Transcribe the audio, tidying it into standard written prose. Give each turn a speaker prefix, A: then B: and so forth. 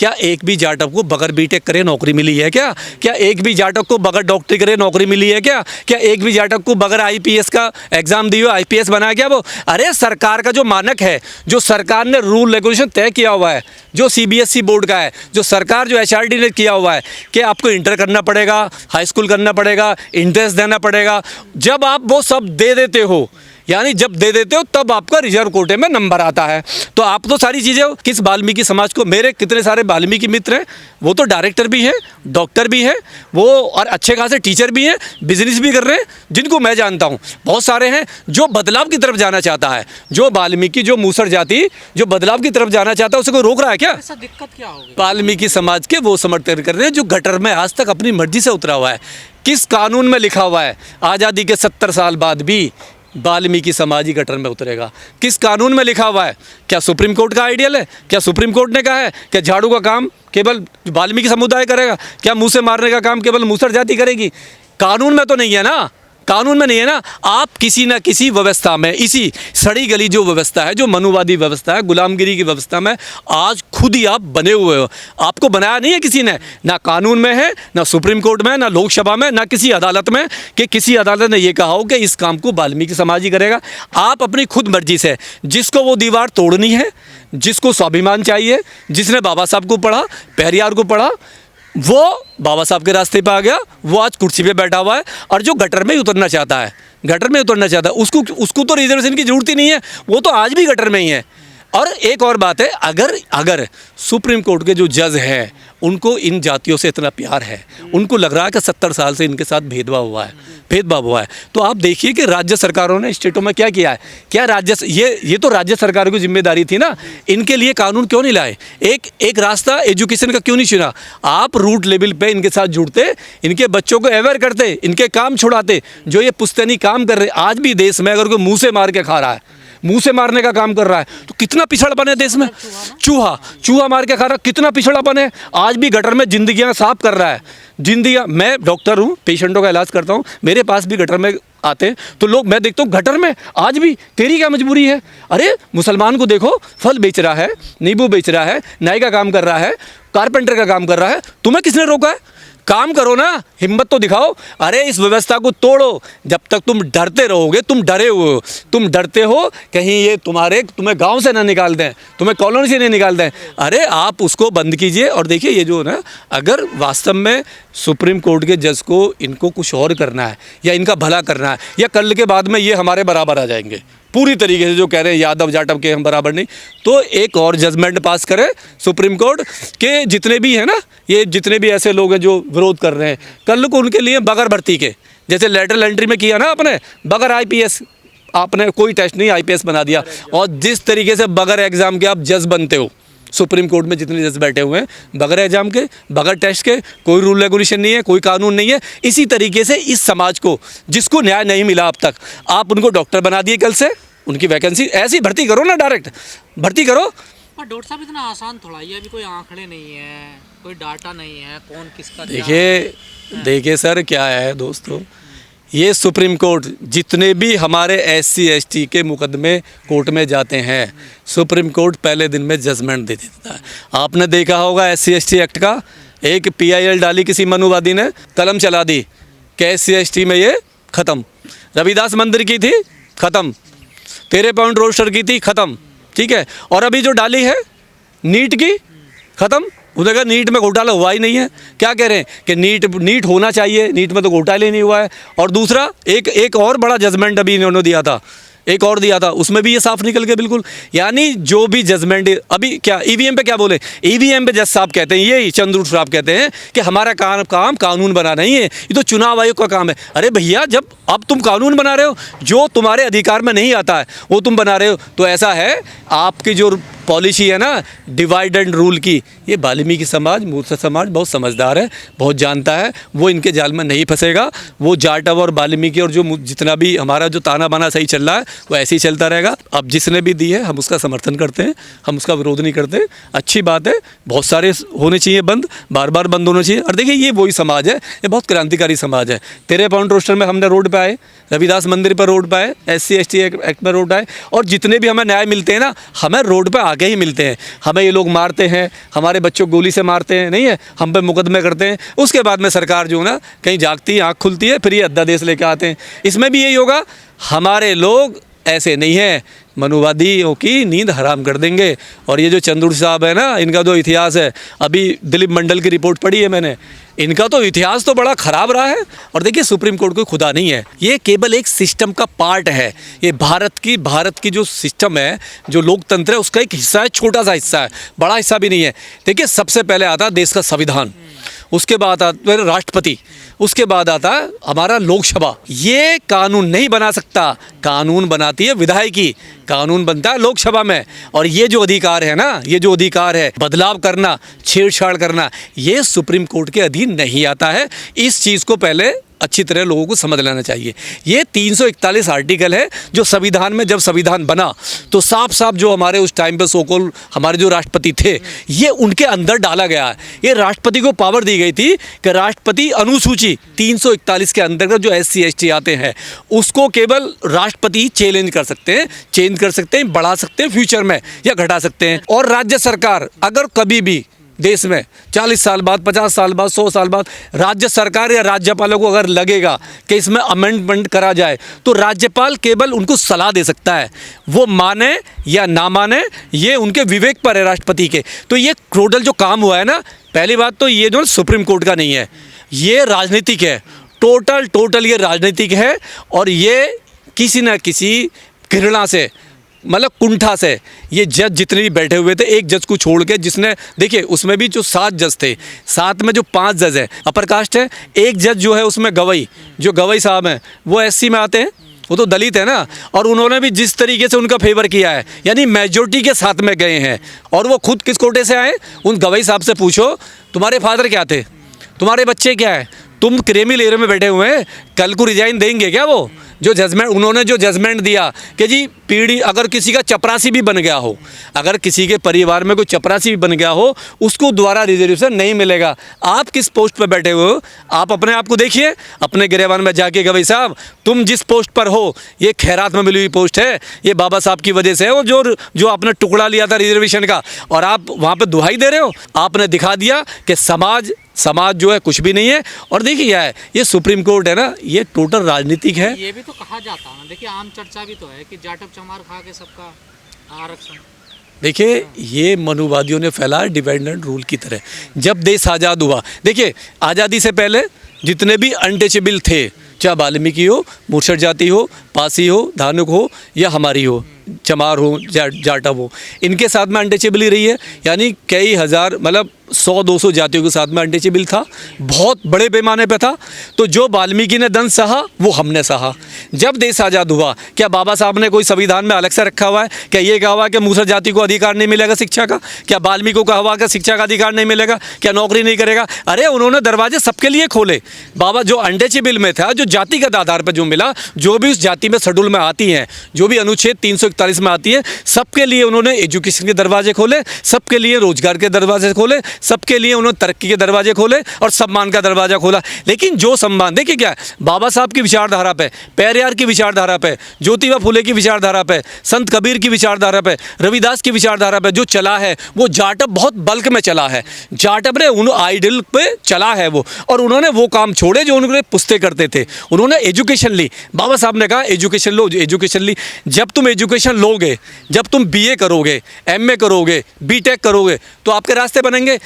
A: क्या एक भी जाटव को बगैर बीटेक करे नौकरी मिली है क्या? क्या एक भी जाटव को बगैर डॉक्टरी करे नौकरी मिली है क्या? क्या एक भी जाटव को बगैर आईपीएस का एग्जाम दिए आईपीएस बनाया क्या वो? अरे सरकार का जो मानक है, जो सरकार ने रूल रेगुलेशन तय किया हुआ है, जो सीबीएसई बोर्ड का है, जो सरकार जो एचआरडी ने किया हुआ है कि आपको इंटर करना पड़ेगा, हाई स्कूल करना पड़ेगा, इंट्रेंस देना पड़ेगा, जब आप वो सब दे देते हो, यानी जब दे देते हो तब आपका रिजर्व कोटे में नंबर आता है। तो आप तो सारी चीज़ें किस वाल्मीकि समाज को, मेरे कितने सारे वाल्मीकि मित्र हैं, वो तो डायरेक्टर भी हैं, डॉक्टर भी हैं, वो और अच्छे खासे टीचर भी हैं, बिजनेस भी कर रहे हैं, जिनको मैं जानता हूँ बहुत सारे हैं। जो बदलाव की तरफ जाना चाहता है, जो वाल्मीकि, जो मूसर जाति जो बदलाव की तरफ जाना चाहता है, उसे कोई रोक रहा है क्या?
B: ऐसा दिक्कत क्या होगी?
A: वाल्मीकि समाज के वो समर्थन कर रहे हैं जो गटर में आज तक अपनी मर्जी से उतरा हुआ है। किस कानून में लिखा हुआ है आज़ादी के 70 साल बाद भी वाल्मीकि समाज ही गटर में उतरेगा? किस कानून में लिखा हुआ है? क्या सुप्रीम कोर्ट का आइडियल है? क्या सुप्रीम कोर्ट ने कहा है कि झाड़ू का काम केवल वाल्मीकि समुदाय करेगा? क्या मुँह से मारने का काम केवल मूसर जाति करेगी? कानून में तो नहीं है ना, कानून में नहीं है ना। आप किसी न किसी व्यवस्था में, इसी सड़ी गली जो व्यवस्था है, जो मनुवादी व्यवस्था है, गुलामगिरी की व्यवस्था में आज खुद ही आप बने हुए हो। आपको बनाया नहीं है किसी ने, ना कानून में है, ना सुप्रीम कोर्ट में, ना लोकसभा में, ना किसी अदालत में कि किसी अदालत ने ये कहा हो कि इस काम को वाल्मीकि समाज ही करेगा। आप अपनी खुद मर्जी से, जिसको वो दीवार तोड़नी है, जिसको स्वाभिमान चाहिए, जिसने बाबा साहब को पढ़ा, पेरियार को पढ़ा, वो बाबा साहब के रास्ते पे आ गया, वो आज कुर्सी पे बैठा हुआ है। और जो गटर में ही उतरना चाहता है, गटर में उतरना चाहता है, उसको तो रिजर्वेशन की जरूरत ही नहीं है, वो तो आज भी गटर में ही है। और एक और बात है, अगर सुप्रीम कोर्ट के जो जज हैं उनको इन जातियों से इतना प्यार है, उनको लग रहा है कि 70 साल से इनके साथ भेदभाव हुआ है, तो आप देखिए कि राज्य सरकारों ने स्टेटों में क्या किया है। क्या ये तो राज्य सरकारों की जिम्मेदारी थी ना, इनके लिए कानून क्यों नहीं लाए? एक रास्ता एजुकेशन का क्यों नहीं चुना? आप रूट लेवल पे इनके साथ जुड़ते, इनके बच्चों को अवेयर करते, इनके काम छुड़ाते। जो ये पुश्तैनी काम कर रहे, आज भी देश में अगर कोई मुँह से मार के खा रहा है, मुंह से मारने का काम कर रहा है, तो कितना पिछड़ापन है देश में। चूहा मार के खा रहा, कितना पिछड़ापन है। आज भी गटर में जिंदगियां साफ कर रहा है, जिंदगियां। मैं डॉक्टर हूं, पेशेंटों का इलाज करता हूं, मेरे पास भी गटर में आते हैं तो लोग, मैं देखता हूँ गटर में आज भी। तेरी क्या मजबूरी है? अरे मुसलमान को देखो, फल बेच रहा है, नींबू बेच रहा है, नाई का काम कर रहा है, कारपेंटर का काम कर रहा है, तुम्हें किसने रोका है? काम करो ना, हिम्मत तो दिखाओ। अरे इस व्यवस्था को तोड़ो। जब तक तुम डरते रहोगे, तुम डरे हुए हो, तुम डरते हो कहीं ये तुम्हें गांव से ना निकाल दें, तुम्हें कॉलोनी से नहीं निकाल दें। अरे आप उसको बंद कीजिए। और देखिए ये जो ना, अगर वास्तव में सुप्रीम कोर्ट के जज को इनको कुछ और करना है या इनका भला करना है, या कल के बाद में ये हमारे बराबर आ जाएंगे पूरी तरीके से, जो कह रहे हैं यादव जाटव के हम बराबर नहीं, तो एक और जजमेंट पास करे सुप्रीम कोर्ट के। जितने भी हैं ना, ये जितने भी ऐसे लोग हैं जो विरोध कर रहे हैं, कल को उनके लिए बगैर भर्ती के, जैसे लेटरल एंट्री में किया ना आपने, बगैर आईपीएस, आपने कोई टेस्ट नहीं, आईपीएस बना दिया। और जिस तरीके से बगैर एग्जाम के आप जज बनते हो, सुप्रीम कोर्ट में जितने जज बैठे हुए हैं, बगैर एग्जाम के, बगैर टेस्ट के, कोई रूल रेगुलेशन नहीं है, कोई कानून नहीं है। इसी तरीके से इस समाज को, जिसको न्याय नहीं मिला अब तक, आप उनको डॉक्टर बना दिए। कल से उनकी वैकेंसी ऐसी भर्ती करो ना, डायरेक्ट भर्ती करो।
B: पर डॉक्टर साहब इतना आसान थोड़ा ही है, अभी कोई आंकड़े नहीं है, कोई डाटा नहीं है, कौन किसका।
A: देखिए सर, क्या है दोस्तों, ये सुप्रीम कोर्ट, जितने भी हमारे SC ST के मुकदमे कोर्ट में जाते हैं, सुप्रीम कोर्ट पहले दिन में जजमेंट दे देता है। आपने देखा होगा SC ST एक्ट का एक PIL डाली किसी मनुवादी ने, कलम चला दी कि SC ST में ये ख़त्म। रविदास मंदिर की थी, ख़त्म। 13 पॉइंट रोस्टर की थी, ख़त्म। ठीक है। और अभी जो डाली है नीट की, ख़त्म। उन्होंने कहा नीट में घोटाला हुआ ही नहीं है। क्या कह रहे हैं कि नीट होना चाहिए, नीट में तो घोटाला ही नहीं हुआ है। और दूसरा एक और बड़ा जजमेंट अभी इन्होंने दिया था, एक और दिया था, उसमें भी ये साफ निकल के बिल्कुल, यानी जो भी जजमेंट अभी क्या EVM पे क्या बोले, EVM पे जज साहब कहते हैं, ये चंद्रू साहब कहते हैं कि हमारा काम कानून बनाना ही है, ये तो चुनाव आयोग का काम है। अरे भैया, जब अब तुम कानून बना रहे हो, जो तुम्हारे अधिकार में नहीं आता है वो तुम बना रहे हो, तो ऐसा है आपकी जो पॉलिसी है ना डिवाइड एंड रूल की, ये वाल्मीकि समाज, मूसर समाज बहुत समझदार है, बहुत जानता है, वो इनके जाल में नहीं फंसेगा। वो जाटव और वाल्मीकि और जो जितना भी हमारा जो ताना बाना सही चल रहा है वो ऐसे ही चलता रहेगा। अब जिसने भी दी है हम उसका समर्थन करते हैं, हम उसका विरोध नहीं करते। अच्छी बात है, बहुत सारे होने चाहिए बंद, बार बार बंद होना चाहिए। और देखिए ये वही समाज है, ये बहुत क्रांतिकारी समाज है। 13 पॉइंट रोस्टर में हमने रोड पे आए, रविदास मंदिर पर रोड पे आए, SC ST एक्ट पर रोड आए, और जितने भी हमें न्याय मिलते हैं ना, हमें रोड पर आके के ही मिलते हैं। हमें ये लोग मारते हैं, हमारे बच्चों को गोली से मारते हैं, नहीं है, हम पे मुकदमे करते हैं। उसके बाद में सरकार जो है ना कहीं जागती है, आँख खुलती है, फिर ये अध्यादेश लेके आते हैं। इसमें भी यही होगा, हमारे लोग ऐसे नहीं है, मनुवादियों की नींद हराम कर देंगे। और ये जो चंद्रूर साहब है ना, इनका जो इतिहास है, अभी दिलीप मंडल की रिपोर्ट पढ़ी है मैंने, इनका तो इतिहास तो बड़ा ख़राब रहा है। और देखिए सुप्रीम कोर्ट कोई खुदा नहीं है, ये केवल एक सिस्टम का पार्ट है। ये भारत की जो सिस्टम है, जो लोकतंत्र है, उसका एक हिस्सा है, छोटा सा हिस्सा है, बड़ा हिस्सा भी नहीं है। देखिए सबसे पहले आता है देश का संविधान, उसके बाद आता है राष्ट्रपति, उसके बाद आता है हमारा लोकसभा। ये कानून नहीं बना सकता, कानून बनाती है विधायकी, कानून बनता है लोकसभा में। और ये जो अधिकार है ना, ये जो अधिकार है बदलाव करना, छेड़छाड़ करना, ये सुप्रीम कोर्ट के अधीन नहीं आता है। इस चीज़ को पहले अच्छी तरह लोगों को समझ लेना चाहिए। ये 341 आर्टिकल है जो संविधान में, जब संविधान बना तो साफ साफ जो हमारे उस टाइम पे सोकोल हमारे जो राष्ट्रपति थे, ये उनके अंदर डाला गया है। ये राष्ट्रपति को पावर दी गई थी कि राष्ट्रपति अनुसूची 341 के अंतर्गत जो SC ST आते हैं उसको केवल राष्ट्रपति चैलेंज कर सकते हैं, चेंज कर सकते हैं, बढ़ा सकते हैं फ्यूचर में या घटा सकते हैं। और राज्य सरकार अगर कभी भी देश में 40 साल बाद, 50 साल बाद, 100 साल बाद राज्य सरकार या राज्यपालों को अगर लगेगा कि इसमें अमेंडमेंट करा जाए, तो राज्यपाल केवल उनको सलाह दे सकता है, वो माने या ना माने ये उनके विवेक पर है राष्ट्रपति के। तो ये टोटल जो काम हुआ है ना, पहली बात तो ये जो सुप्रीम कोर्ट का नहीं है, ये राजनीतिक है, टोटल ये राजनीतिक है। और ये किसी न किसी घृणा से, मतलब कुंठा से, ये जज जितने भी बैठे हुए थे, एक जज को छोड़ के, जिसने देखिए उसमें भी जो 7 जज थे, 7 में जो 5 जज हैं अपर कास्ट है, एक जज जो है उसमें गवई, जो गवई साहब हैं वो SC में आते हैं, वो तो दलित है ना। और उन्होंने भी जिस तरीके से उनका फेवर किया है, यानी मेजोरिटी के साथ में गए हैं। और वो खुद किस कोटे से आए, उन गवई साहब से पूछो तुम्हारे फादर क्या थे, तुम्हारे बच्चे क्या है, तुम क्रेमिल एरिया में बैठे हुए हैं, कल को रिजाइन देंगे क्या? वो जो जजमेंट उन्होंने जो जजमेंट दिया कि जी पीढ़ी, अगर किसी का चपरासी भी बन गया हो, अगर किसी के परिवार में कोई चपरासी भी बन गया हो, उसको द्वारा रिजर्वेशन नहीं मिलेगा। आप किस पोस्ट पर बैठे हुए हो, आप अपने आप को देखिए, अपने गिरेबान में जाके कि भाई साहब तुम जिस पोस्ट पर हो, ये खैरात में मिली हुई पोस्ट है, ये बाबा साहब की वजह से है, वो जो आपने टुकड़ा लिया था रिजर्वेशन का, और आप वहाँ पर दुहाई दे रहे हो। आपने दिखा दिया कि समाज जो है कुछ भी नहीं है। और देखिए क्या है, ये सुप्रीम कोर्ट है ना, ये टोटल राजनीतिक है।
B: ये भी तो कहा जाता है, देखिए आम चर्चा भी तो है कि जाटव चमार खा के सबका आरक्षण।
A: देखिए ये मनुवादियों ने फैलाया डिपेंडेंट रूल की तरह। जब देश आज़ाद हुआ, देखिए आज़ादी से पहले जितने भी अनटचेबल थे, चाहे वाल्मीकि हो, मूर्छित जाति हो, पासी हो, धानुक हो या हमारी हो, चमार हो, जाटव हो, इनके साथ में अनटचेबल ही रही है। यानी कई हज़ार, मतलब 100-200 जातियों के साथ में अनटचेबल था, बहुत बड़े पैमाने पे था। तो जो वाल्मीकि ने दंड सहा वो हमने सहा। जब देश आज़ाद हुआ, क्या बाबा साहब ने कोई संविधान में अलग से रखा हुआ है? क्या ये कहा हुआ है कि मूसर जाति को अधिकार नहीं मिलेगा शिक्षा का? क्या वाल्मीकि को कहा हुआ कि शिक्षा का अधिकार नहीं मिलेगा? क्या नौकरी नहीं करेगा? अरे उन्होंने दरवाजे सबके लिए खोले। बाबा जो अनटचेबल में था, जो जातिगत आधार पर जो मिला, जो भी उस जाति में शेड्यूल में आती हैं, जो भी अनुच्छेद 341 में आती है, सबके लिए उन्होंने एजुकेशन के दरवाजे खोले, सबके लिए रोजगार के दरवाजे खोले, सबके लिए उन्होंने तरक्की के दरवाजे खोले और सम्मान का दरवाजा खोला। लेकिन जो सम्मान, देखिए क्या है, बाबा साहब की विचारधारा पे, पेरियार की विचारधारा पे, ज्योतिबा फुले की विचारधारा पे, संत कबीर की विचारधारा पे, रविदास की विचारधारा पे जो चला है, वो जाटव बहुत बल्क में चला है। जाटव ने उन आइडल पे चला है वो, और उन्होंने वो काम छोड़े जो उन्होंने पुश्ते करते थे। उन्होंने एजुकेशन ली। बाबा साहब ने कहा एजुकेशन लो, एजुकेशन ली। जब तुम एजुकेशन लोगे, जब तुम BA करोगे, MA करोगे, BTech करोगे, तो आपके रास्ते बनेंगे।